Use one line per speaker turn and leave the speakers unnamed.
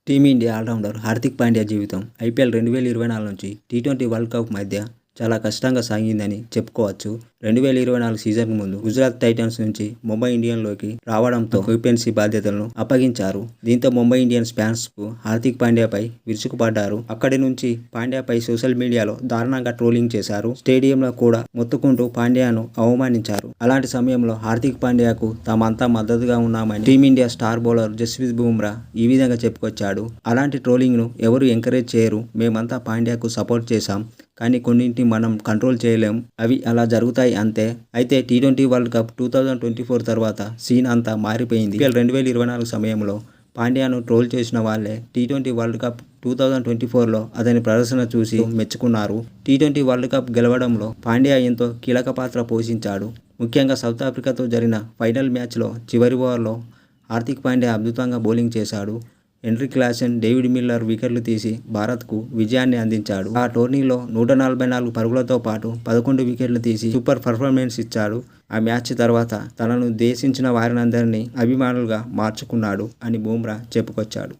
Team India allrounder Hardik Pandya జీవితం IPL 2024 నుంచి T20 world cup మధ్య చాలా కష్టంగా సాగిందని చెప్పుకోవచ్చు. 2024 సీజన్కు ముందు గుజరాత్ టైటన్స్ నుంచి ముంబై ఇండియన్స్లోకి రావడంతో కెప్టెన్సీ బాధ్యతలను అప్పగించారు. దీంతో ముంబై ఇండియన్స్ ఫ్యాన్స్కు హార్దిక్ పాండ్యాపై విరుచుకుపడ్డారు. అక్కడి నుంచి పాండ్యాపై సోషల్ మీడియాలో దారుణంగా ట్రోలింగ్ చేశారు. స్టేడియంలో కూడా మొత్తుకుంటూ పాండ్యాను అవమానించారు. అలాంటి సమయంలో హార్దిక్ పాండ్యాకు తామంతా మద్దతుగా ఉన్నామని team India star bowler Jasprit Bumrah ఈ విధంగా చెప్పుకొచ్చాడు. అలాంటి ట్రోలింగ్ను ఎవరు ఎంకరేజ్ చేయరు. మేమంతా పాండ్యాకు సపోర్ట్ చేశాం. కానీ కొన్నింటిని మనం కంట్రోల్ చేయలేం. అవి అలా జరుగుతాయి అంతే. అయితే టీ20 వరల్డ్ కప్ 2024 తర్వాత సీన్ అంతా మారిపోయింది. ఐపీఎల్ 2024 సమయంలో పాండ్యాను ట్రోల్ చేసిన వాళ్లే టీ20 వరల్డ్ కప్ 2024లో అతని ప్రదర్శన చూసి మెచ్చుకున్నారు. టీ20 వరల్డ్ కప్ గెలవడంలో పాండ్యా ఎంతో కీలక పాత్ర పోషించాడు. ముఖ్యంగా సౌత్ ఆఫ్రికాతో జరిగిన ఫైనల్ మ్యాచ్లో చివరి ఓవర్లో హార్దిక్ పాండ్యా అద్భుతంగా బౌలింగ్ చేశాడు. హెన్రీ క్లాసెన్, డేవిడ్ మిల్లర్ వికెట్లు తీసి భారత్కు విజయాన్ని అందించాడు. ఆ టోర్నీలో 144 పరుగులతో పాటు 11 వికెట్లు తీసి సూపర్ పర్ఫార్మెన్స్ ఇచ్చాడు. ఆ మ్యాచ్ తర్వాత తనను ద్వేషించిన వారినందరినీ అభిమానులుగా మార్చుకున్నాడు అని బుమ్రా చెప్పుకొచ్చాడు.